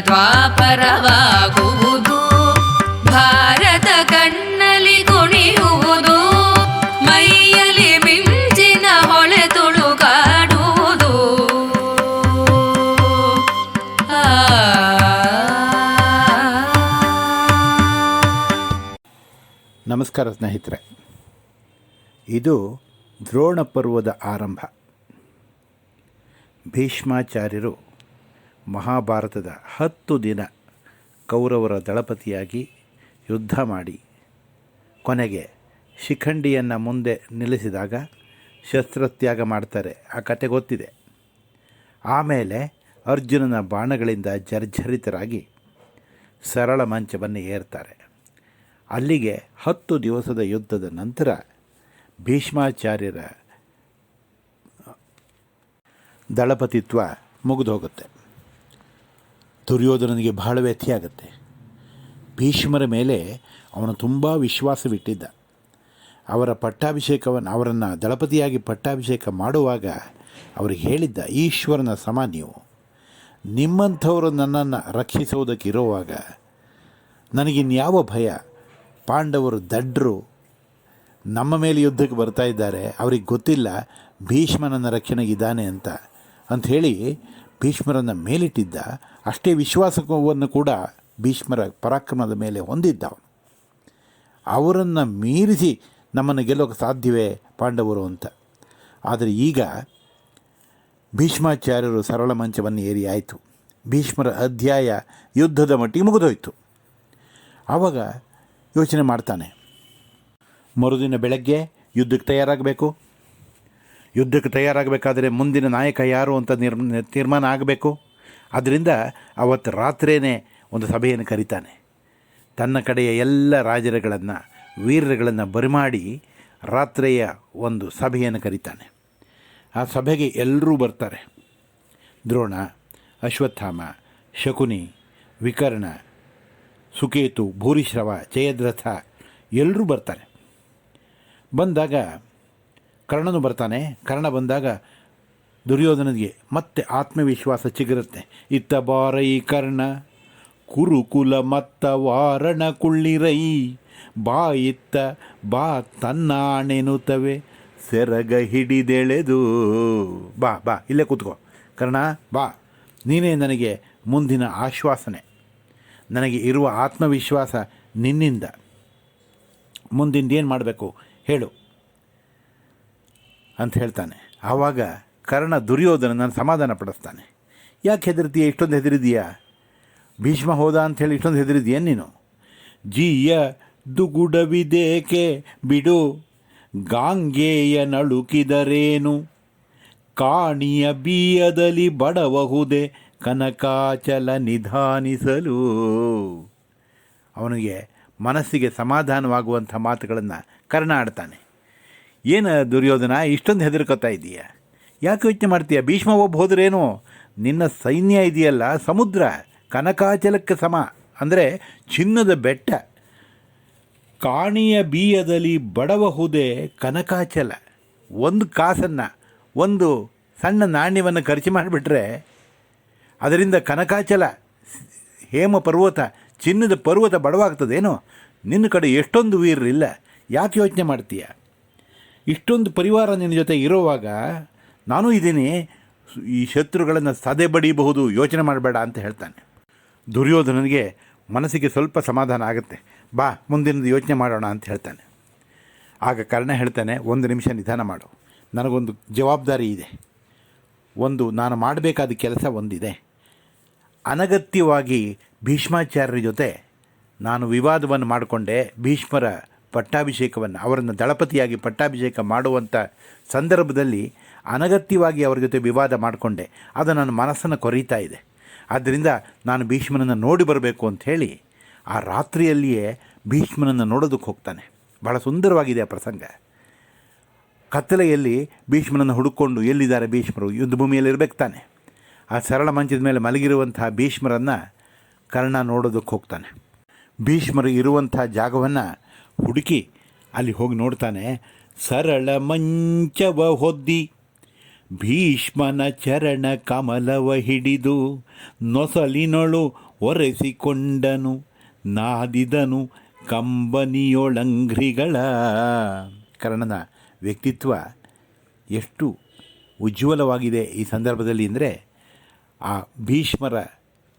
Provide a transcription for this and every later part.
ದ್ವಾಪರವಾಗುವುದು. ಭಾರತ ಕಣ್ಣಲಿ ಕುಣಿಯುವುದು, ಮೈಯಲಿ ಮಿಂಚಿನ ಹೊಳೆ ತುಳುಕಾಡುವುದು. ನಮಸ್ಕಾರ ಸ್ನೇಹಿತರೆ, ಇದು ದ್ರೋಣ ಪರ್ವದ ಆರಂಭ. ಭೀಷ್ಮಾಚಾರ್ಯರು ಮಹಾಭಾರತದ 10 ದಿನ ಕೌರವರ ದಳಪತಿಯಾಗಿ ಯುದ್ಧ ಮಾಡಿ ಕೊನೆಗೆ ಶಿಖಂಡಿಯನ್ನು ಮುಂದೆ ನಿಲ್ಲಿಸಿದಾಗ ಶಸ್ತ್ರತ್ಯಾಗ ಮಾಡ್ತಾರೆ. ಆ ಕತೆ ಗೊತ್ತಿದೆ. ಆಮೇಲೆ ಅರ್ಜುನನ ಬಾಣಗಳಿಂದ ಜರ್ಜರಿತರಾಗಿ ಸರಳ ಮಂಚವನ್ನು ಏರ್ತಾರೆ. ಅಲ್ಲಿಗೆ 10 ದಿವಸದ ಯುದ್ಧದ ನಂತರ ಭೀಷ್ಮಾಚಾರ್ಯರ ದಳಪತಿತ್ವ ಮುಗಿದು ಹೋಗುತ್ತೆ. ದುರ್ಯೋಧನನಿಗೆ ಬಹಳ ವ್ಯಥೆಯಾಗುತ್ತೆ. ಭೀಷ್ಮರ ಮೇಲೆ ಅವನು ತುಂಬ ವಿಶ್ವಾಸವಿಟ್ಟಿದ್ದ. ಅವರನ್ನು ದಳಪತಿಯಾಗಿ ಪಟ್ಟಾಭಿಷೇಕ ಮಾಡುವಾಗ ಅವರಿಗೆ ಹೇಳಿದ್ದ, ಈಶ್ವರನ ಸಮ ನೀವು, ನಿಮ್ಮಂಥವರು ನನ್ನನ್ನು ರಕ್ಷಿಸುವುದಕ್ಕಿರುವಾಗ ನನಗಿನ್ಯಾವ ಭಯ? ಪಾಂಡವರು ದಡ್ರು, ನಮ್ಮ ಮೇಲೆ ಯುದ್ಧಕ್ಕೆ ಬರ್ತಾ ಇದ್ದಾರೆ, ಅವ್ರಿಗೆ ಗೊತ್ತಿಲ್ಲ ಭೀಷ್ಮನನ್ನು ರಕ್ಷಣೆಗಿದ್ದಾನೆ ಅಂಥೇಳಿ ಭೀಷ್ಮರನ್ನು ಮೇಲಿಟ್ಟಿದ್ದ. ಅಷ್ಟೇ ವಿಶ್ವಾಸವನ್ನು ಕೂಡ ಭೀಷ್ಮರ ಪರಾಕ್ರಮದ ಮೇಲೆ ಹೊಂದಿದ್ದ ಅವನು. ಅವರನ್ನು ಮೀರಿಸಿ ನಮ್ಮನ್ನು ಗೆಲ್ಲೋಕ್ಕೆ ಸಾಧ್ಯವೇ ಪಾಂಡವರು ಅಂತ. ಆದರೆ ಈಗ ಭೀಷ್ಮಾಚಾರ್ಯರು ಸರಳ ಮಂಚವನ್ನು ಏರಿ ಆಯಿತು. ಭೀಷ್ಮರ ಅಧ್ಯಾಯ ಯುದ್ಧದ ಮಟ್ಟಿಗೆ ಮುಗಿದೋಯ್ತು. ಆವಾಗ ಯೋಚನೆ ಮಾಡ್ತಾನೆ, ಮರುದಿನ ಬೆಳಗ್ಗೆ ಯುದ್ಧಕ್ಕೆ ತಯಾರಾಗಬೇಕು. ಯುದ್ಧಕ್ಕೆ ತಯಾರಾಗಬೇಕಾದ್ರೆ ಮುಂದಿನ ನಾಯಕ ಯಾರು ಅಂತ ತೀರ್ಮಾನ ಆಗಬೇಕು. ಆದ್ದರಿಂದ ಅವತ್ತು ರಾತ್ರಿಯೇ ಒಂದು ಸಭೆಯನ್ನು ಕರೀತಾನೆ. ತನ್ನ ಕಡೆಯ ಎಲ್ಲ ರಾಜರುಗಳನ್ನು, ವೀರರುಗಳನ್ನು ಬರಿಮಾಡಿ ರಾತ್ರಿಯ ಒಂದು ಸಭೆಯನ್ನು ಕರೀತಾನೆ. ಆ ಸಭೆಗೆ ಎಲ್ಲರೂ ಬರ್ತಾರೆ. ದ್ರೋಣ, ಅಶ್ವತ್ಥಾಮ, ಶಕುನಿ, ವಿಕರ್ಣ, ಸುಕೇತು, ಭೂರಿಶ್ರವ, ಜಯದ್ರಥ ಎಲ್ಲರೂ ಬರ್ತಾರೆ. ಬಂದಾಗ ಕರ್ಣನು ಬರ್ತಾನೆ. ಕರ್ಣ ಬಂದಾಗ ದುರ್ಯೋಧನನಿಗೆ ಮತ್ತೆ ಆತ್ಮವಿಶ್ವಾಸ ಚಿಗುರುತ್ತೆ. ಇತ್ತ ಬಾರೈ ಕರ್ಣ, ಕುರುಕುಲ ಮತ್ತ ವಾರಣ ಕುಳ್ಳಿರೈ, ಬಾ ಇತ್ತ ಬಾ ತನ್ನಾಣೆನುತ್ತವೆ ಸೆರಗ ಹಿಡಿದೆಳೆದು. ಬಾ ಬಾ ಇಲ್ಲೇ ಕೂತ್ಕೋ ಕರ್ಣ, ಬಾ, ನೀನೇ ನನಗೆ ಮುಂದಿನ ಆಶ್ವಾಸನೆ. ನನಗೆ ಇರುವ ಆತ್ಮವಿಶ್ವಾಸ ನಿನ್ನಿಂದ. ಮುಂದಿಂದೇನು ಮಾಡಬೇಕು ಹೇಳು ಅಂತ ಹೇಳ್ತಾನೆ. ಆವಾಗ ಕರ್ಣ ದುರ್ಯೋಧನನ ಸಮಾಧಾನ ಪಡಿಸ್ತಾನೆ. ಯಾಕೆ ಹೆದರ್ತೀಯ? ಇಷ್ಟೊಂದು ಹೆದರಿದೀಯಾ? ಭೀಷ್ಮ ಹೋದ ಅಂಥೇಳಿ ಇಷ್ಟೊಂದು ಹೆದರಿದೀಯ ನೀನು? ಜೀಯ ದುಗುಡವಿದೇಕೆ ಬಿಡು, ಗಾಂಗೇಯ ನಳುಕಿದರೇನು, ಕಾಣಿಯ ಬೀಯದಲ್ಲಿ ಬಡಬಹುದೇ ಕನಕಾಚಲ ನಿಧಾನಿಸಲು. ಅವನಿಗೆ ಮನಸ್ಸಿಗೆ ಸಮಾಧಾನವಾಗುವಂಥ ಮಾತುಗಳನ್ನು ಕರ್ಣ ಆಡ್ತಾನೆ. ಏನು ದುರ್ಯೋಧನ, ಇಷ್ಟೊಂದು ಹೆದರ್ಕೋತಾ ಇದೀಯ? ಯಾಕೆ ಯೋಚನೆ ಮಾಡ್ತೀಯ? ಭೀಷ್ಮ ಒಬ್ಬ ಹೋದ್ರೇನು, ನಿನ್ನ ಸೈನ್ಯ ಇದೆಯಲ್ಲ ಸಮುದ್ರ, ಕನಕಾಚಲಕ್ಕೆ ಸಮ, ಅಂದರೆ ಚಿನ್ನದ ಬೆಟ್ಟ. ಕಾಣಿಯ ಬೀಯದಲ್ಲಿ ಬಡಬಹುದೇ ಕನಕಾಚಲ. ಒಂದು ಕಾಸನ್ನು, ಒಂದು ಸಣ್ಣ ನಾಣ್ಯವನ್ನು ಖರ್ಚು ಮಾಡಿಬಿಟ್ರೆ ಅದರಿಂದ ಕನಕಾಚಲ, ಹೇಮ ಪರ್ವತ, ಚಿನ್ನದ ಪರ್ವತ ಬಡವಾಗ್ತದೇನೋ. ನಿನ್ನ ಕಡೆ ಎಷ್ಟೊಂದು ವೀರರಿಲ್ಲ, ಯಾಕೆ ಯೋಚನೆ ಮಾಡ್ತೀಯ? ಇಷ್ಟೊಂದು ಪರಿವಾರ ನಿನ್ನ ಜೊತೆ ಇರೋವಾಗ ನಾನೂ ಇದ್ದೀನಿ, ಈ ಶತ್ರುಗಳನ್ನು ಸದೆ ಬಡಿಯಬಹುದು, ಯೋಚನೆ ಮಾಡಬೇಡ ಅಂತ ಹೇಳ್ತಾನೆ. ದುರ್ಯೋಧನನಿಗೆ ಮನಸ್ಸಿಗೆ ಸ್ವಲ್ಪ ಸಮಾಧಾನ ಆಗುತ್ತೆ. ಬಾ ಮುಂದಿನದು ಯೋಚನೆ ಮಾಡೋಣ ಅಂತ ಹೇಳ್ತಾನೆ. ಆಗ ಕರ್ಣ ಹೇಳ್ತಾನೆ, 1 ನಿಮಿಷ ನಿಧಾನ ಮಾಡು, ನನಗೊಂದು ಜವಾಬ್ದಾರಿ ಇದೆ, ನಾನು ಮಾಡಬೇಕಾದ ಕೆಲಸ ಒಂದಿದೆ. ಅನಗತ್ಯವಾಗಿ ಭೀಷ್ಮಾಚಾರ್ಯರ ಜೊತೆ ನಾನು ವಿವಾದವನ್ನು ಮಾಡಿಕೊಂಡೆ. ಭೀಷ್ಮರ ಪಟ್ಟಾಭಿಷೇಕವನ್ನು, ಅವರನ್ನು ದಳಪತಿಯಾಗಿ ಪಟ್ಟಾಭಿಷೇಕ ಮಾಡುವಂಥ ಸಂದರ್ಭದಲ್ಲಿ ಅನಗತ್ಯವಾಗಿ ಅವರ ಜೊತೆ ವಿವಾದ ಮಾಡಿಕೊಂಡೆ. ಅದು ನನ್ನ ಮನಸ್ಸನ್ನು ಕೊರೀತಾ ಇದೆ. ಆದ್ದರಿಂದ ನಾನು ಭೀಷ್ಮನನ್ನು ನೋಡಿ ಬರಬೇಕು ಅಂಥೇಳಿ ಆ ರಾತ್ರಿಯಲ್ಲಿಯೇ ಭೀಷ್ಮನನ್ನು ನೋಡೋದಕ್ಕೆ ಹೋಗ್ತಾನೆ. ಬಹಳ ಸುಂದರವಾಗಿದೆ ಆ ಪ್ರಸಂಗ. ಕತ್ತಲೆಯಲ್ಲಿ ಭೀಷ್ಮನನ್ನು ಹುಡುಕೊಂಡು, ಎಲ್ಲಿದ್ದಾರೆ ಭೀಷ್ಮರು? ಯುದ್ಧಭೂಮಿಯಲ್ಲಿ ಇರಬೇಕು ತಾನೆ. ಆ ಸರಳ ಮಂಚದ ಮೇಲೆ ಮಲಗಿರುವಂತಹ ಭೀಷ್ಮರನ್ನು ಕರ್ಣ ನೋಡೋದಕ್ಕೆ ಹೋಗ್ತಾನೆ. ಭೀಷ್ಮರು ಇರುವಂಥ ಜಾಗವನ್ನು ಹುಡುಕಿ ಅಲ್ಲಿ ಹೋಗಿ ನೋಡ್ತಾನೆ. ಸರಳ ಮಂಚವ ಹೊದ್ದಿ ಭೀಷ್ಮನ ಚರಣ ಕಮಲವ ಹಿಡಿದು ನೊಸಲಿನೊಳು ಒರೆಸಿಕೊಂಡನು ನಾದಿದನು ಕಂಬನಿಯೊಳಂಘ್ರಿಗಳ. ಕರ್ಣನ ವ್ಯಕ್ತಿತ್ವ ಎಷ್ಟು ಉಜ್ವಲವಾಗಿದೆ ಈ ಸಂದರ್ಭದಲ್ಲಿ ಅಂದರೆ, ಆ ಭೀಷ್ಮರ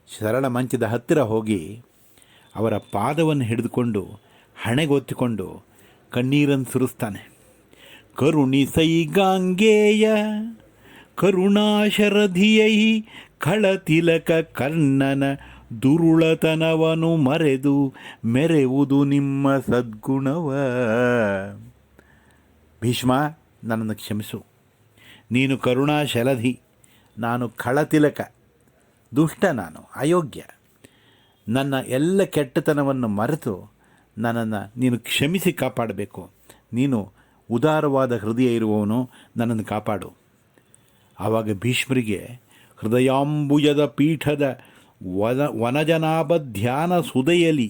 ಸರಳ ಮಂಚದ ಹತ್ತಿರ ಹೋಗಿ ಅವರ ಪಾದವನ್ನು ಹಿಡಿದುಕೊಂಡು ಹಣೆಗೊತ್ತಿಕೊಂಡು ಕಣ್ಣೀರನ್ನು ಸುರಿಸ್ತಾನೆ. ಕರುಣಿಸೈಗಾಂಗೇಯ ಕರುಣಾಶರಧಿಯೈ ಖಳತಿಲಕ ಕರ್ಣನ ದುರುಳತನವನು ಮರೆದು ಮೆರೆವುದು ನಿಮ್ಮ ಸದ್ಗುಣವ. ಭೀಷ್ಮ, ನನ್ನನ್ನು ಕ್ಷಮಿಸು. ನೀನು ಕರುಣಾಶಲಧಿ, ನಾನು ಖಳತಿಲಕ, ದುಷ್ಟ, ನಾನು ಅಯೋಗ್ಯ. ನನ್ನ ಎಲ್ಲ ಕೆಟ್ಟತನವನ್ನು ಮರೆತು ನನ್ನನ್ನು ನೀನು ಕ್ಷಮಿಸಿ ಕಾಪಾಡಬೇಕು. ನೀನು ಉದಾರವಾದ ಹೃದಯ ಇರುವವನು, ನನ್ನನ್ನು ಕಾಪಾಡು. ಆವಾಗ ಭೀಷ್ಮರಿಗೆ ಹೃದಯಾಂಬುಜದ ಪೀಠದ ವನಜನಾಭ ಧ್ಯಾನ ಸುದೆಯಲಿ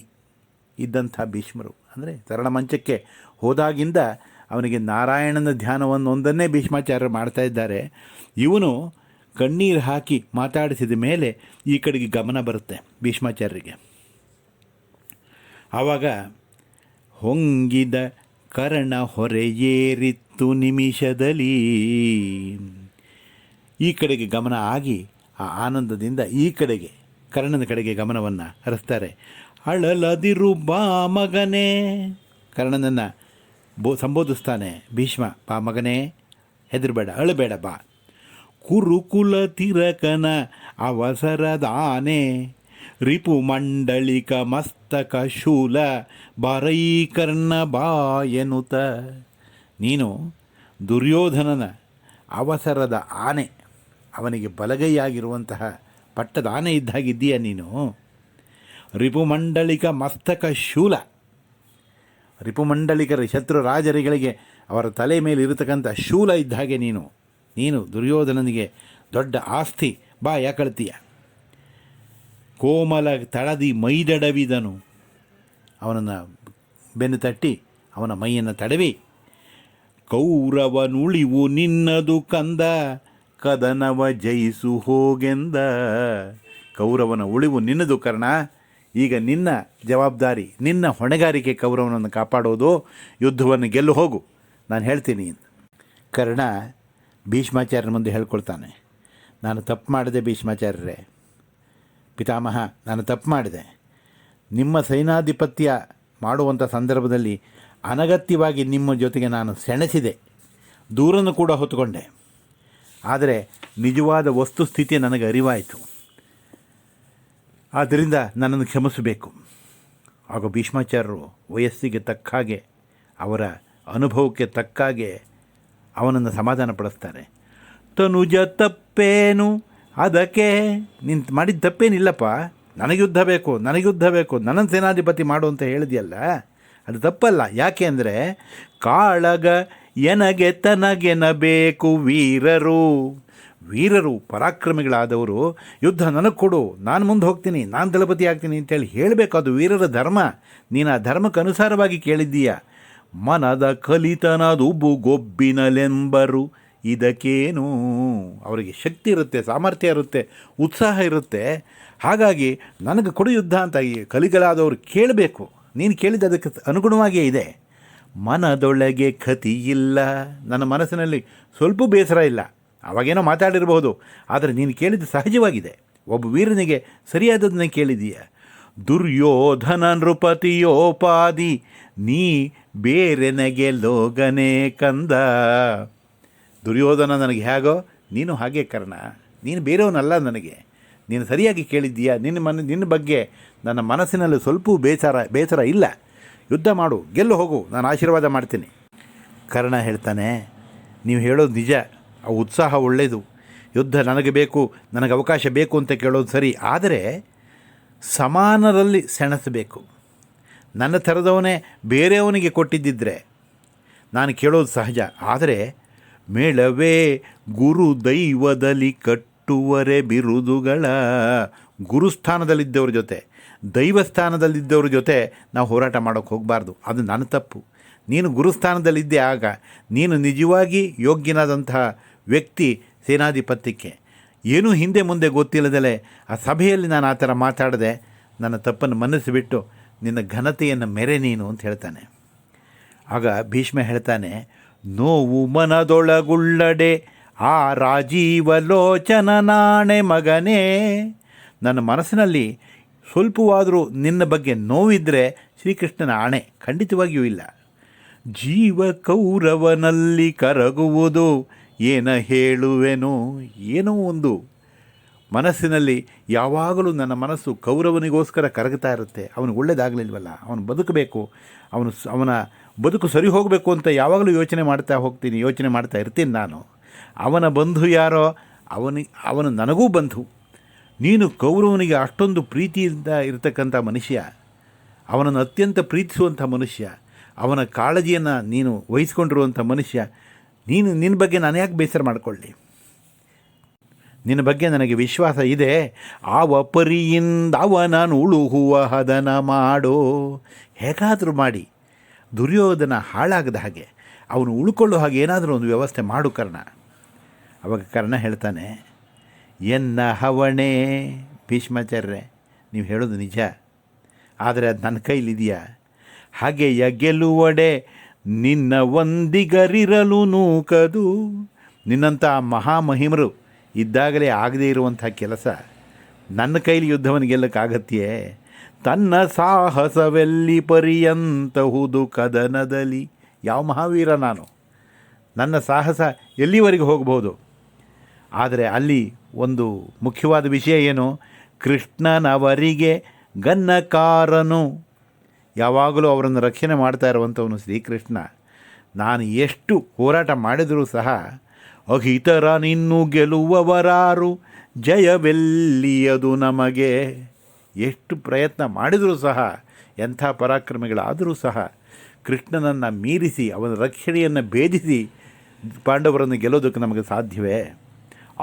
ಇದ್ದಂಥ ಭೀಷ್ಮರು, ಅಂದರೆ ಸರಳ ಮಂಚಕ್ಕೆ ಹೋದಾಗಿಂದ ಅವನಿಗೆ ನಾರಾಯಣನ ಧ್ಯಾನವನ್ನು ಒಂದನ್ನೇ ಭೀಷ್ಮಾಚಾರ್ಯರು ಮಾಡ್ತಾ ಇದ್ದಾರೆ. ಇವನು ಕಣ್ಣೀರು ಹಾಕಿ ಮಾತಾಡಿಸಿದ ಮೇಲೆ ಈ ಕಡೆಗೆ ಗಮನ ಬರುತ್ತೆ ಭೀಷ್ಮಾಚಾರ್ಯರಿಗೆ. ಆವಾಗ ಹೊಂಗಿದ ಕರ್ಣ ಹೊರೆಯೇರಿತ್ತು ನಿಮಿಷದಲ್ಲಿ. ಈ ಕಡೆಗೆ ಗಮನ ಆಗಿ ಆ ಆನಂದದಿಂದ ಈ ಕಡೆಗೆ ಕರ್ಣನ ಕಡೆಗೆ ಗಮನವನ್ನು ಹರಿಸ್ತಾರೆ. ಅಳಲದಿರು ಬಾ ಮಗನೇ, ಕರ್ಣನನ್ನು ಸಂಬೋಧಿಸ್ತಾನೆ ಭೀಷ್ಮ. ಬಾ ಮಗನೇ, ಹೆದರಬೇಡ, ಅಳಬೇಡ, ಬಾ. ಕುರುಕುಲ ತಿರಕನ ಅವಸರದಾನೆ ರಿಪು ಮಂಡಳಿಕ ಮಸ್ತಕ ಶೂಲ ಬಾರೈಕರ್ಣ ಬಾ ಎನ್ನುತ್ತ. ನೀನು ದುರ್ಯೋಧನನ ಅವಸರದ ಆನೆ, ಅವನಿಗೆ ಬಲಗೈಯಾಗಿರುವಂತಹ ಪಟ್ಟದ ಆನೆ ಇದ್ದಾಗಿದ್ದೀಯ ನೀನು. ರಿಪುಮಂಡಳಿಕ ಮಸ್ತಕ ಶೂಲ, ರಿಪುಮಂಡಳಿಕರ ಶತ್ರು ರಾಜರುಗಳಿಗೆ ಅವರ ತಲೆ ಮೇಲೆ ಇರತಕ್ಕಂಥ ಶೂಲ ಇದ್ದ ಹಾಗೆ ನೀನು ದುರ್ಯೋಧನನಿಗೆ ದೊಡ್ಡ ಆಸ್ತಿ. ಬಾ, ಯಾಕಳ್ತೀಯ. ಕೋಮಲ ತಳದಿ ಮೈದಡವಿದನು, ಅವನನ್ನು ಬೆನ್ನು ತಟ್ಟಿ ಅವನ ಮೈಯನ್ನು ತಡವಿ, ಕೌರವನುಳಿವು ನಿನ್ನದು ಕಂದ ಕದನವ ಜಯಿಸು ಹೋಗೆಂದ. ಕೌರವನ ಉಳಿವು ನಿನ್ನದು ಕರ್ಣ, ಈಗ ನಿನ್ನ ಜವಾಬ್ದಾರಿ, ನಿನ್ನ ಹೊಣೆಗಾರಿಕೆ ಕೌರವನನ್ನು ಕಾಪಾಡೋದು, ಯುದ್ಧವನ್ನು ಗೆಲ್ಲು ಹೋಗು, ನಾನು ಹೇಳ್ತೀನಿ. ಕರ್ಣ ಭೀಷ್ಮಾಚಾರ್ಯರ ಮುಂದೆ ಹೇಳ್ಕೊಳ್ತಾನೆ, ನಾನು ತಪ್ಪು ಮಾಡಿದೆ ಭೀಷ್ಮಾಚಾರ್ಯರೇ, ಪಿತಾಮಹ, ನಾನು ತಪ್ಪು ಮಾಡಿದೆ. ನಿಮ್ಮ ಸೈನಾಧಿಪತ್ಯ ಮಾಡುವಂಥ ಸಂದರ್ಭದಲ್ಲಿ ಅನಗತ್ಯವಾಗಿ ನಿಮ್ಮ ಜೊತೆಗೆ ನಾನು ಸೆಣಸಿದೆ, ದೂರನ್ನು ಕೂಡ ಹೊತ್ತುಕೊಂಡೆ. ಆದರೆ ನಿಜವಾದ ವಸ್ತುಸ್ಥಿತಿ ನನಗೆ ಅರಿವಾಯಿತು, ಆದ್ದರಿಂದ ನನ್ನನ್ನು ಕ್ಷಮಿಸಬೇಕು. ಆಗ ಭೀಷ್ಮಾಚಾರ್ಯರು ವಯಸ್ಸಿಗೆ ತಕ್ಕ ಹಾಗೆ, ಅವರ ಅನುಭವಕ್ಕೆ ತಕ್ಕ ಹಾಗೆ ಅವನನ್ನು ಸಮಾಧಾನ ಪಡಿಸ್ತಾರೆ. ತನುಜ ತಪ್ಪೇನು ಅದಕ್ಕೆ, ನೀನು ಮಾಡಿದ ತಪ್ಪೇನಿಲ್ಲಪ್ಪ, ನನಗೆ ಯುದ್ಧ ಬೇಕು, ನನ್ನನ್ನು ಸೇನಾಧಿಪತಿ ಮಾಡು ಅಂತ ಹೇಳಿದೆಯಲ್ಲ, ಅದು ತಪ್ಪಲ್ಲ. ಯಾಕೆ ಅಂದರೆ ಕಾಳಗ ಎನಗೆ ತನಗೆನಬೇಕು ವೀರರು ಪರಾಕ್ರಮಿಗಳಾದವರು ಯುದ್ಧ ನನಗೆ ಕೊಡು, ನಾನು ಮುಂದೆ ಹೋಗ್ತೀನಿ, ನಾನು ದಳಪತಿ ಆಗ್ತೀನಿ ಅಂತೇಳಿ ಹೇಳಬೇಕು. ಅದು ವೀರರ ಧರ್ಮ. ನೀನು ಆ ಧರ್ಮಕ್ಕೆ ಅನುಸಾರವಾಗಿ ಕೇಳಿದ್ದೀಯ. ಮನದ ಕಲಿತನದುಬ್ಬು ಗೊಬ್ಬಿನಲೆಂಬರು ಇದಕ್ಕೇನು. ಅವರಿಗೆ ಶಕ್ತಿ ಇರುತ್ತೆ, ಸಾಮರ್ಥ್ಯ ಇರುತ್ತೆ, ಉತ್ಸಾಹ ಇರುತ್ತೆ. ಹಾಗಾಗಿ ನನಗೆ ಕೊಡು ಯುದ್ಧ ಅಂತ ಈ ಕಲಿಗಳಾದವರು ಕೇಳಬೇಕು. ನೀನು ಕೇಳಿದ ಅದಕ್ಕೆ ಅನುಗುಣವಾಗಿಯೇ ಇದೆ. ಮನದೊಳಗೆ ಕತಿ ಇಲ್ಲ, ನನ್ನ ಮನಸ್ಸಿನಲ್ಲಿ ಸ್ವಲ್ಪ ಬೇಸರ ಇಲ್ಲ. ಅವಾಗೇನೋ ಮಾತಾಡಿರಬಹುದು, ಆದರೆ ನೀನು ಕೇಳಿದ್ದು ಸಹಜವಾಗಿದೆ. ಒಬ್ಬ ವೀರನಿಗೆ ಸರಿಯಾದದನ್ನೇ ಕೇಳಿದೀಯ. ದುರ್ಯೋಧನ ನೃಪತಿಯೋಪಾದಿ ನೀ ಬೇರೆನಗೆ ಲೋಗನೆ ಕಂದ. ದುರ್ಯೋಧನ ನನಗೆ ಹೇಗೋ ನೀನು ಹಾಗೆ ಕರ್ಣ, ನೀನು ಬೇರೆಯವನಲ್ಲ ನನಗೆ. ನೀನು ಸರಿಯಾಗಿ ಕೇಳಿದ್ದೀಯಾ. ನಿನ್ನ ಬಗ್ಗೆ ನನ್ನ ಮನಸ್ಸಿನಲ್ಲಿ ಸ್ವಲ್ಪ ಬೇಸರ ಇಲ್ಲ. ಯುದ್ಧ ಮಾಡು, ಗೆಲ್ಲು ಹೋಗು, ನಾನು ಆಶೀರ್ವಾದ ಮಾಡ್ತೀನಿ. ಕರ್ಣ ಹೇಳ್ತಾನೆ, ನೀವು ಹೇಳೋದು ನಿಜ, ಆ ಉತ್ಸಾಹ ಒಳ್ಳೆಯದು, ಯುದ್ಧ ನನಗೆ ಬೇಕು, ನನಗೆ ಅವಕಾಶ ಬೇಕು ಅಂತ ಕೇಳೋದು ಸರಿ. ಆದರೆ ಸಮಾನರಲ್ಲಿ ಸೆಣಸಬೇಕು. ನನ್ನ ಥರದವನೇ ಬೇರೆಯವನಿಗೆ ಕೊಟ್ಟಿದ್ದಿದ್ರೆ ನಾನು ಕೇಳೋದು ಸಹಜ. ಆದರೆ ಮೇಳವೇ ಗುರು ದೈವದಲ್ಲಿ ಕಟ್ಟುವರೆ ಬಿರುದುಗಳ, ಗುರುಸ್ಥಾನದಲ್ಲಿದ್ದವ್ರ ಜೊತೆ, ದೈವಸ್ಥಾನದಲ್ಲಿದ್ದವ್ರ ಜೊತೆ ನಾವು ಹೋರಾಟ ಮಾಡೋಕ್ಕೆ ಹೋಗಬಾರ್ದು. ಅದು ನನ್ನ ತಪ್ಪು. ನೀನು ಗುರುಸ್ಥಾನದಲ್ಲಿದ್ದೆ, ಆಗ ನೀನು ನಿಜವಾಗಿ ಯೋಗ್ಯನಾದಂತಹ ವ್ಯಕ್ತಿ ಸೇನಾಧಿಪತ್ಯಕ್ಕೆ. ಏನೂ ಹಿಂದೆ ಮುಂದೆ ಗೊತ್ತಿಲ್ಲದಲೇ ಆ ಸಭೆಯಲ್ಲಿ ನಾನು ಆ ಥರ ಮಾತಾಡದೆ, ನನ್ನ ತಪ್ಪನ್ನು ಮನಸ್ಸಿಬಿಟ್ಟು ನಿನ್ನ ಘನತೆಯನ್ನು ಮೆರೆ ನೀನು ಅಂತ ಹೇಳ್ತಾನೆ. ಆಗ ಭೀಷ್ಮ ಹೇಳ್ತಾನೆ, ನೋವು ಮನದೊಳಗುಳ್ಳಡೆ ಆ ರಾಜೀವಲೋಚನ ನಾಣೆ ಮಗನೇ. ನನ್ನ ಮನಸ್ಸಿನಲ್ಲಿ ಸ್ವಲ್ಪವಾದರೂ ನಿನ್ನ ಬಗ್ಗೆ ನೋವಿದ್ದರೆ ಶ್ರೀಕೃಷ್ಣನ ಆಣೆ, ಖಂಡಿತವಾಗಿಯೂ ಇಲ್ಲ. ಜೀವ ಕೌರವನಲ್ಲಿ ಕರಗುವುದು ಏನ ಹೇಳುವೆನು. ಏನೋ ಒಂದು ಮನಸ್ಸಿನಲ್ಲಿ ಯಾವಾಗಲೂ ನನ್ನ ಮನಸ್ಸು ಕೌರವನಿಗೋಸ್ಕರ ಕರಗ್ತಾ ಇರುತ್ತೆ. ಅವನಿಗೆ ಒಳ್ಳೇದಾಗಲಿಲ್ವಲ್ಲ, ಅವನು ಬದುಕಬೇಕು, ಅವನ ಬದುಕು ಸರಿ ಹೋಗಬೇಕು ಅಂತ ಯಾವಾಗಲೂ ಯೋಚನೆ ಮಾಡ್ತಾ ಇರ್ತೀನಿ ನಾನು. ಅವನ ಬಂಧು ಯಾರೋ ಅವನು ನನಗೂ ಬಂಧು. ನೀನು ಕೌರವನಿಗೆ ಅಷ್ಟೊಂದು ಪ್ರೀತಿಯಿಂದ ಇರತಕ್ಕಂಥ ಮನುಷ್ಯ, ಅವನನ್ನು ಅತ್ಯಂತ ಪ್ರೀತಿಸುವಂಥ ಮನುಷ್ಯ, ಅವನ ಕಾಳಜಿಯನ್ನು ನೀನು ವಹಿಸ್ಕೊಂಡಿರುವಂಥ ಮನುಷ್ಯ. ನಿನ್ನ ಬಗ್ಗೆ ನಾನು ಯಾಕೆ ಬೇಸರ ಮಾಡಿಕೊಳ್ಳಿ? ನಿನ್ನ ಬಗ್ಗೆ ನನಗೆ ವಿಶ್ವಾಸ ಇದೆ. ಆವ ಪರಿಯಿಂದ ಅವನನ್ನು ಉಳುಹುವ ಹದನ ಮಾಡೋ. ಹೇಗಾದರೂ ಮಾಡಿ ದುರ್ಯೋಧನ ಹಾಳಾಗದ ಹಾಗೆ, ಅವನು ಉಳ್ಕೊಳ್ಳೋ ಹಾಗೆ ಏನಾದರೂ ಒಂದು ವ್ಯವಸ್ಥೆ ಮಾಡು ಕರ್ಣ. ಅವಾಗ ಕರ್ಣ ಹೇಳ್ತಾನೆ, ಎನ್ನ ಹವಣೆ ಭೀಷ್ಮಾಚಾರ್ಯರೇ, ನೀವು ಹೇಳೋದು ನಿಜ, ಆದರೆ ಅದು ನನ್ನ ಕೈಲಿದೆಯಾ? ಹಾಗೆಯ ಗೆಲ್ಲುವಡೆ ನಿನ್ನ ಒಂದಿಗರಿರಲು ನೂಕದು. ನಿನ್ನಂಥ ಮಹಾಮಹಿಮರು ಇದ್ದಾಗಲೇ ಆಗದೇ ಇರುವಂಥ ಕೆಲಸ ನನ್ನ ಕೈಲಿ ಯುದ್ಧವನ್ನು ಗೆಲ್ಲಕ್ಕಾಗತ್ಯೇ? ತನ್ನ ಸಾಹಸವೆಲ್ಲಿ ಪರ್ಯಂತಹುದು ಕದನದಲ್ಲಿ. ಯಾವ ಮಹಾವೀರ ನಾನು, ನನ್ನ ಸಾಹಸ ಎಲ್ಲಿವರೆಗೆ ಹೋಗಬಹುದು? ಆದರೆ ಅಲ್ಲಿ ಒಂದು ಮುಖ್ಯವಾದ ವಿಷಯ ಏನು? ಕೃಷ್ಣನವರಿಗೆ ಗನ್ನಕಾರನು, ಯಾವಾಗಲೂ ಅವರನ್ನು ರಕ್ಷಣೆ ಮಾಡ್ತಾ ಇರುವಂಥವನು ಶ್ರೀಕೃಷ್ಣ. ನಾನು ಎಷ್ಟು ಹೋರಾಟ ಮಾಡಿದರೂ ಸಹ ಅಹಿತರ ನಿನ್ನು ಗೆಲ್ಲುವವರಾರು, ಜಯವೆಲ್ಲಿಯದು ನಮಗೆ. ಎಷ್ಟು ಪ್ರಯತ್ನ ಮಾಡಿದರೂ ಸಹ, ಎಂಥ ಪರಾಕ್ರಮಿಗಳಾದರೂ ಸಹ ಕೃಷ್ಣನನ್ನು ಮೀರಿಸಿ ಅವನ ರಕ್ಷಣೆಯನ್ನು ಭೇದಿಸಿ ಪಾಂಡವರನ್ನು ಗೆಲ್ಲೋದಕ್ಕೆ ನಮಗೆ ಸಾಧ್ಯವೇ?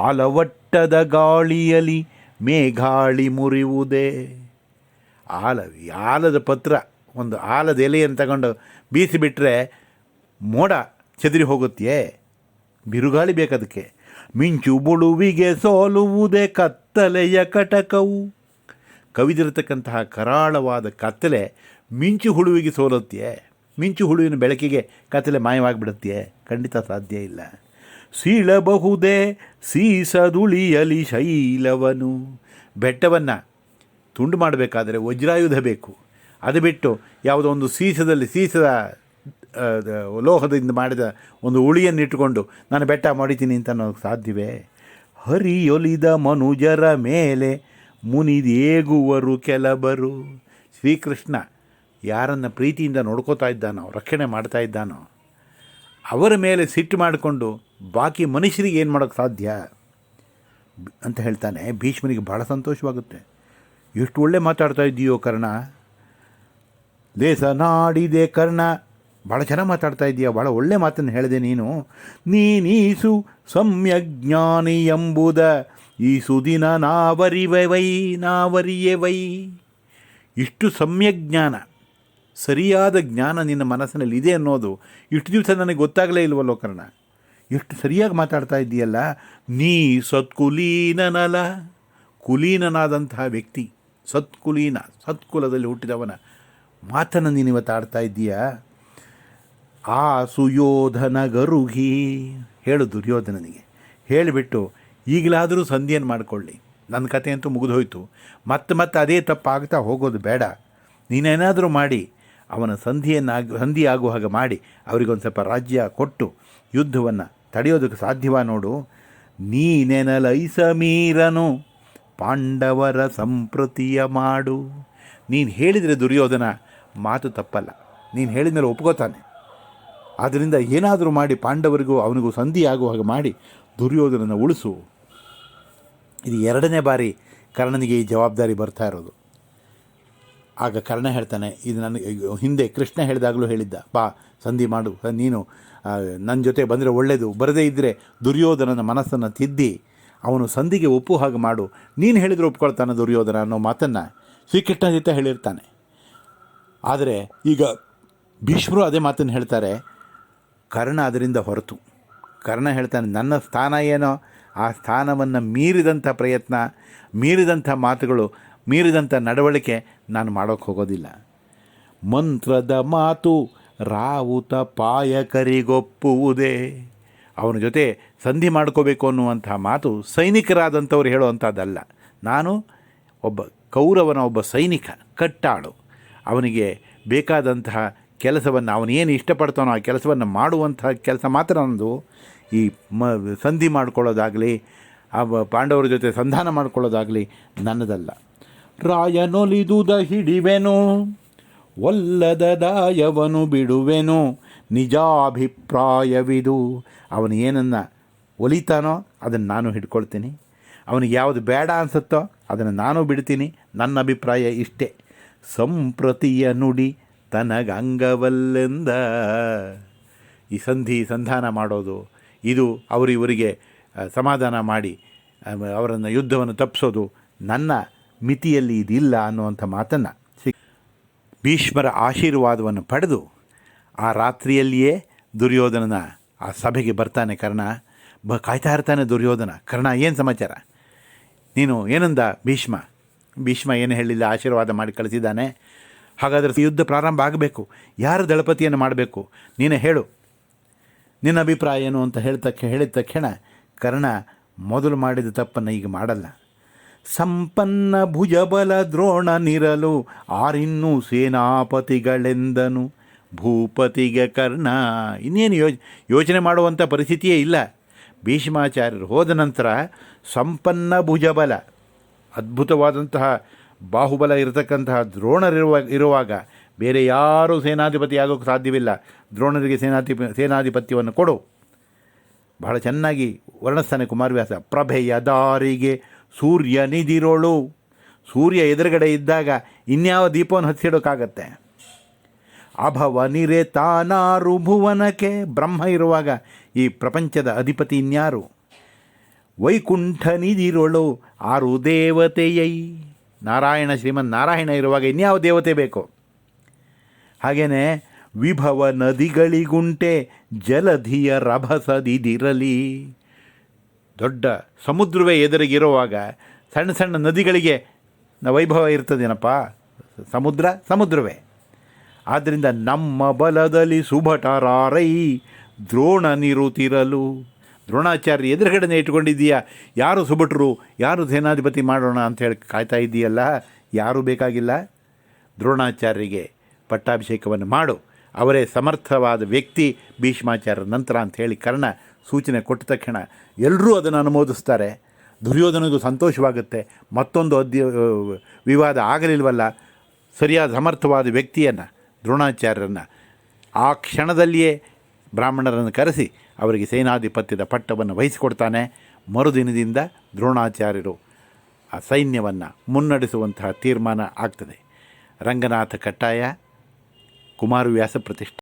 ಆಲವಟ್ಟದ ಗಾಳಿಯಲ್ಲಿ ಮೇಘಾಳಿ ಮುರಿಯುವುದೇ. ಆಲದ ಪತ್ರ, ಒಂದು ಆಲದ ಎಲೆಯನ್ನು ತಗೊಂಡು ಬೀಸಿಬಿಟ್ರೆ ಮೋಡ ಚೆದರಿ ಹೋಗುತ್ತೆಯೇ? ಬಿರುಗಾಳಿ ಬೇಕದಕ್ಕೆ. ಮಿಂಚು ಬುಳುವಿಗೆ ಸೋಲುವುದೇ ಕತ್ತಲೆಯ ಕಟಕವು. ಕವಿದಿರತಕ್ಕಂತಹ ಕರಾಳವಾದ ಕತ್ತಲೆ ಮಿಂಚು ಹುಳುವಿಗೆ ಸೋಲುತ್ತೆಯೇ? ಮಿಂಚು ಹುಳುವಿನ ಬೆಳಕಿಗೆ ಕತ್ತಲೆ ಮಾಯವಾಗಿಬಿಡುತ್ತೆಯೇ? ಖಂಡಿತ ಸಾಧ್ಯ ಇಲ್ಲ. ಸೀಳಬಹುದೇ ಸೀಸದುಳಿಯಲಿ ಶೈಲವನು. ಬೆಟ್ಟವನ್ನು ತುಂಡು ಮಾಡಬೇಕಾದರೆ ವಜ್ರಾಯುಧ ಬೇಕು. ಅದು ಬಿಟ್ಟು ಯಾವುದೋ ಒಂದು ಸೀಸದ ಲೋಹದಿಂದ ಮಾಡಿದ ಒಂದು ಉಳಿಯನ್ನಿಟ್ಟುಕೊಂಡು ನಾನು ಬೆಟ್ಟ ಮಾಡಿತೀನಿ ಅಂತ ಅನ್ನೋಕ್ಕೆ ಸಾಧ್ಯವೇ? ಹರಿಯೊಲಿದ ಮನುಜರ ಮೇಲೆ ಮುನಿದೇಗುವರು ಕೆಲಬರು. ಶ್ರೀಕೃಷ್ಣ ಯಾರನ್ನು ಪ್ರೀತಿಯಿಂದ ನೋಡ್ಕೋತಾ ಇದ್ದಾನೋ, ರಕ್ಷಣೆ ಮಾಡ್ತಾ ಇದ್ದಾನೋ, ಅವರ ಮೇಲೆ ಸಿಟ್ಟು ಮಾಡಿಕೊಂಡು ಬಾಕಿ ಮನುಷ್ಯರಿಗೆ ಏನು ಮಾಡೋಕ್ಕೆ ಸಾಧ್ಯ ಅಂತ ಹೇಳ್ತಾನೆ. ಭೀಷ್ಮನಿಗೆ ಭಾಳ ಸಂತೋಷವಾಗುತ್ತೆ. ಎಷ್ಟು ಒಳ್ಳೆ ಮಾತಾಡ್ತಾ ಇದ್ದೀಯೋ ಕರ್ಣ, ಲೇಸನಾಡಿದೆ ಕರ್ಣ, ಭಾಳ ಚೆನ್ನಾಗಿ ಮಾತಾಡ್ತಾ ಇದ್ದೀಯ, ಭಾಳ ಒಳ್ಳೆ ಮಾತನ್ನು ಹೇಳಿದೆ ನೀನು. ನೀನೀಸು ಸಮ್ಯಜ್ಞಾನಿ ಎಂಬುದ ಈ ಸುದಿನ ನಾವರಿಯೆವೈ. ಇಷ್ಟು ಸಮ್ಯಜ್ಞಾನ, ಸರಿಯಾದ ಜ್ಞಾನ ನಿನ್ನ ಮನಸ್ಸಿನಲ್ಲಿ ಇದೆ ಅನ್ನೋದು ಇಷ್ಟು ದಿವಸ ನನಗೆ ಗೊತ್ತಾಗಲೇ ಇಲ್ವಲ್ಲೋ ಕರ್ಣ. ಎಷ್ಟು ಸರಿಯಾಗಿ ಮಾತಾಡ್ತಾ ಇದ್ದೀಯಲ್ಲ. ನೀ ಸತ್ಕುಲೀನನಲ, ಕುಲೀನನಾದಂತಹ ವ್ಯಕ್ತಿ, ಸತ್ಕುಲದಲ್ಲಿ ಹುಟ್ಟಿದವನ ಮಾತನ್ನು ನೀನು ಇವತ್ತು ಆಡ್ತಾ ಇದ್ದೀಯಾ. ಆ ಸುಯೋಧನ ಗರುಹಿ, ಹೇಳು ದುರ್ಯೋಧನನಿಗೆ, ಹೇಳಿಬಿಟ್ಟು ಈಗಲಾದರೂ ಸಂಧಿಯನ್ನು ಮಾಡಿಕೊಳ್ಳಿ. ನನ್ನ ಕಥೆ ಅಂತೂ ಮುಗಿದೋಯ್ತು, ಮತ್ತೆ ಅದೇ ತಪ್ಪಾಗ್ತಾ ಹೋಗೋದು ಬೇಡ. ನೀನೇನಾದರೂ ಮಾಡಿ ಅವನ ಸಂಧಿ ಆಗುವ ಹಾಗೆ ಮಾಡಿ ಅವರಿಗೊಂದು ಸ್ವಲ್ಪ ರಾಜ್ಯ ಕೊಟ್ಟು ಯುದ್ಧವನ್ನು ತಡೆಯೋದಕ್ಕೆ ಸಾಧ್ಯವ ನೋಡು. ನೀನೆನಲೈಸಮೀರನು ಪಾಂಡವರ ಸಂಪ್ರತಿಯ ಮಾಡು. ನೀನು ಹೇಳಿದರೆ ದುರ್ಯೋಧನ ಮಾತು ತಪ್ಪಲ್ಲ, ನೀನು ಹೇಳಿದ ಮೇಲೆ ಒಪ್ಕೋತಾನೆ. ಆದ್ದರಿಂದ ಏನಾದರೂ ಮಾಡಿ ಪಾಂಡವರಿಗೂ ಅವನಿಗೂ ಸಂಧಿ ಆಗುವ ಹಾಗೆ ಮಾಡಿ ದುರ್ಯೋಧನನ ಉಳಿಸು. ಇದು 2ನೇ ಬಾರಿ ಕರ್ಣನಿಗೆ ಈ ಜವಾಬ್ದಾರಿ ಬರ್ತಾ ಇರೋದು. ಆಗ ಕರ್ಣ ಹೇಳ್ತಾನೆ, ಇದು ನನಗೆ ಹಿಂದೆ ಕೃಷ್ಣ ಹೇಳಿದಾಗಲೂ ಹೇಳಿದ್ದ, ಬಾ ಸಂಧಿ ಮಾಡು, ನೀನು ನನ್ನ ಜೊತೆ ಬಂದರೆ ಒಳ್ಳೆಯದು, ಬರದೇ ಇದ್ದರೆ ದುರ್ಯೋಧನನ ಮನಸ್ಸನ್ನು ತಿದ್ದಿ ಅವನು ಸಂಧಿಗೆ ಒಪ್ಪು ಹಾಗೆ ಮಾಡು. ನೀನು ಹೇಳಿದರೆ ಒಪ್ಕೊಳ್ತಾನೆ ದುರ್ಯೋಧನ ಅನ್ನೋ ಮಾತನ್ನು ಶ್ರೀಕೃಷ್ಣ ಜೊತೆ ಹೇಳಿರ್ತಾನೆ. ಆದರೆ ಈಗ ಭೀಷ್ಮರು ಅದೇ ಮಾತನ್ನು ಹೇಳ್ತಾರೆ. ಕರ್ಣ ಅದರಿಂದ ಹೊರತು. ಕರ್ಣ ಹೇಳ್ತಾನೆ, ನನ್ನ ಸ್ಥಾನ ಏನೋ ಆ ಸ್ಥಾನವನ್ನು ಮೀರಿದಂಥ ಪ್ರಯತ್ನ, ಮೀರಿದಂಥ ಮಾತುಗಳು, ಮೀರಿದಂಥ ನಡವಳಿಕೆ ನಾನು ಮಾಡೋಕ್ಕೆ ಹೋಗೋದಿಲ್ಲ. ಮಂತ್ರದ ಮಾತು ರಾವುತ ಪಾಯಕರಿಗೊಪ್ಪುವುದೇ. ಅವನ ಜೊತೆ ಸಂಧಿ ಮಾಡ್ಕೋಬೇಕು ಅನ್ನುವಂಥ ಮಾತು ಸೈನಿಕರಾದಂಥವ್ರು ಹೇಳುವಂಥದ್ದಲ್ಲ. ನಾನು ಒಬ್ಬ ಕೌರವನ ಒಬ್ಬ ಸೈನಿಕ, ಕಟ್ಟಾಳು. ಅವನಿಗೆ ಬೇಕಾದಂತಹ ಕೆಲಸವನ್ನು, ಅವನೇನು ಇಷ್ಟಪಡ್ತಾನೋ ಆ ಕೆಲಸವನ್ನು ಮಾಡುವಂಥ ಕೆಲಸ ಮಾತ್ರ ನನ್ನದು. ಈ ಸಂಧಿ ಮಾಡ್ಕೊಳ್ಳೋದಾಗಲಿ, ಆ ಪಾಂಡವರ ಜೊತೆ ಸಂಧಾನ ಮಾಡ್ಕೊಳ್ಳೋದಾಗಲಿ ನನ್ನದಲ್ಲ. ರಾಯನೊಲಿದುದ ಹಿಡಿವೆನು, ಒಲ್ಲದ ದಾಯವನು ಬಿಡುವೆನು, ನಿಜಾಭಿಪ್ರಾಯವಿದು. ಅವನು ಏನನ್ನು ಒಲಿತಾನೋ ಅದನ್ನು ನಾನು ಹಿಡ್ಕೊಳ್ತೀನಿ, ಅವನಿಗೆ ಯಾವುದು ಬೇಡ ಅನಿಸುತ್ತೋ ಅದನ್ನು ನಾನು ಬಿಡ್ತೀನಿ. ನನ್ನ ಅಭಿಪ್ರಾಯ ಇಷ್ಟೇ. ಸಂಪ್ರತಿಯ ನುಡಿ ತನಗಂಗವಲ್ಲೆಂದ. ಈ ಸಂಧಾನ ಮಾಡೋದು, ಇದು ಅವರಿಗೆ ಸಮಾಧಾನ ಮಾಡಿ ಅವರನ್ನು ಯುದ್ಧವನ್ನು ತಪ್ಪಿಸೋದು ನನ್ನ ಮಿತಿಯಲ್ಲಿ ಇದಿಲ್ಲ ಅನ್ನುವಂಥ ಮಾತನ್ನು ಭೀಷ್ಮರ ಆಶೀರ್ವಾದವನ್ನು ಪಡೆದು ಆ ರಾತ್ರಿಯಲ್ಲಿಯೇ ದುರ್ಯೋಧನನ ಆ ಸಭೆಗೆ ಬರ್ತಾನೆ ಕರ್ಣ. ಕಾಯ್ತಾ ಇರ್ತಾನೆ ದುರ್ಯೋಧನ. ಕರ್ಣ, ಏನು ಸಮಾಚಾರ? ನೀನು ಏನಂದ ಭೀಷ್ಮ ಏನು ಹೇಳಿಲ್ಲ, ಆಶೀರ್ವಾದ ಮಾಡಿ ಕಳಿಸಿದ್ದಾನೆ. ಹಾಗಾದರೆ ಯುದ್ಧ ಪ್ರಾರಂಭ ಆಗಬೇಕು, ಯಾರು ದಳಪತಿಯನ್ನು ಮಾಡಬೇಕು ನೀನೇ ಹೇಳು, ನಿನ್ನ ಅಭಿಪ್ರಾಯ ಏನು ಅಂತ ಹೇಳಿದ ತಕ್ಷಣ ಕರ್ಣ ಮೊದಲು ಮಾಡಿದ ತಪ್ಪನ್ನು ಈಗ ಮಾಡಲ್ಲ. ಸಂಪನ್ನ ಭುಜಬಲ ದ್ರೋಣನಿರಲು ಆರಿನ್ನೂ ಸೇನಾಪತಿಗಳೆಂದನು ಭೂಪತಿಗೆ ಕರ್ಣ. ಇನ್ನೇನು ಯೋಚನೆ ಮಾಡುವಂಥ ಪರಿಸ್ಥಿತಿಯೇ ಇಲ್ಲ. ಭೀಷ್ಮಾಚಾರ್ಯರು ಹೋದ ನಂತರ ಸಂಪನ್ನ ಭುಜಬಲ, ಅದ್ಭುತವಾದಂತಹ ಬಾಹುಬಲ ಇರತಕ್ಕಂತಹ ಇರುವಾಗ ಬೇರೆ ಯಾರೂ ಸೇನಾಧಿಪತಿ ಆಗೋಕ್ಕೆ ಸಾಧ್ಯವಿಲ್ಲ. ದ್ರೋಣರಿಗೆ ಸೇನಾಧಿಪತ್ಯವನ್ನು ಕೊಡು. ಬಹಳ ಚೆನ್ನಾಗಿ ವರ್ಣಿಸ್ತಾನೆ ಕುಮಾರವ್ಯಾಸ. ಪ್ರಭೆಯ ದಾರಿಗೆ ಸೂರ್ಯ ನಿದಿರೋಳು. ಸೂರ್ಯ ಎದುರುಗಡೆ ಇದ್ದಾಗ ಇನ್ಯಾವ ದೀಪವನ್ನು ಹಚ್ಚಿಡೋಕ್ಕಾಗತ್ತೆ? ಅಭವ ನಿರೆ ತಾನಾರು ಭುವನಕ್ಕೆ. ಬ್ರಹ್ಮ ಇರುವಾಗ ಈ ಪ್ರಪಂಚದ ಅಧಿಪತಿ ಇನ್ಯಾರು? ವೈಕುಂಠ ನಿದಿರೋಳು ಆರು ದೇವತೆಯೈ. ಶ್ರೀಮನ್ನಾರಾಯಣ ಇರುವಾಗ ಇನ್ಯಾವ ದೇವತೆ ಬೇಕು? ಹಾಗೆಯೇ ವಿಭವ ನದಿಗಳಿಗುಂಟೆ ಜಲಧಿಯ ರಭಸದಿದಿರಲಿ. ದೊಡ್ಡ ಸಮುದ್ರವೇ ಎದುರಿಗಿರುವಾಗ ಸಣ್ಣ ಸಣ್ಣ ನದಿಗಳಿಗೆ ವೈಭವ ಇರ್ತದೇನಪ್ಪ? ಸಮುದ್ರವೇ. ಆದ್ದರಿಂದ ನಮ್ಮ ಬಲದಲ್ಲಿ ಸುಭಟರಾರೈ ದ್ರೋಣ ನಿರುತಿರಲು. ದ್ರೋಣಾಚಾರ್ಯ ಎದುರುಗಡೆನೇ ಇಟ್ಕೊಂಡಿದ್ದೀಯಾ, ಯಾರು ಸುಭಟರು, ಯಾರು ಸೇನಾಧಿಪತಿ ಮಾಡೋಣ ಅಂಥೇಳಿ ಕಾಯ್ತಾ ಇದ್ದೀಯಲ್ಲ. ಯಾರೂ ಬೇಕಾಗಿಲ್ಲ. ದ್ರೋಣಾಚಾರ್ಯರಿಗೆ ಪಟ್ಟಾಭಿಷೇಕವನ್ನು ಮಾಡು, ಅವರೇ ಸಮರ್ಥವಾದ ವ್ಯಕ್ತಿ ಭೀಷ್ಮಾಚಾರ್ಯರ ನಂತರ ಅಂಥೇಳಿ ಕರ್ಣ ಸೂಚನೆ ಕೊಟ್ಟ ತಕ್ಷಣ ಎಲ್ಲರೂ ಅದನ್ನು ಅನುಮೋದಿಸ್ತಾರೆ. ದುರ್ಯೋಧನಿಗೂ ಸಂತೋಷವಾಗುತ್ತೆ. ಮತ್ತೊಂದು ವಿವಾದ ಆಗಲಿಲ್ವಲ್ಲ, ಸರಿಯಾದ ಸಮರ್ಥವಾದ ವ್ಯಕ್ತಿಯನ್ನು, ದ್ರೋಣಾಚಾರ್ಯರನ್ನು ಆ ಕ್ಷಣದಲ್ಲಿಯೇ ಬ್ರಾಹ್ಮಣರನ್ನು ಕರೆಸಿ ಅವರಿಗೆ ಸೇನಾಧಿಪತ್ಯದ ಪಟ್ಟವನ್ನು ವಹಿಸಿಕೊಡ್ತಾನೆ. ಮರುದಿನದಿಂದ ದ್ರೋಣಾಚಾರ್ಯರು ಆ ಸೈನ್ಯವನ್ನು ಮುನ್ನಡೆಸುವಂತಹ ತೀರ್ಮಾನ ಆಗ್ತದೆ. ರಂಗನಾಥ ಕಟ್ಟಾಯ, ಕುಮಾರವ್ಯಾಸ ಪ್ರತಿಷ್ಠೆ.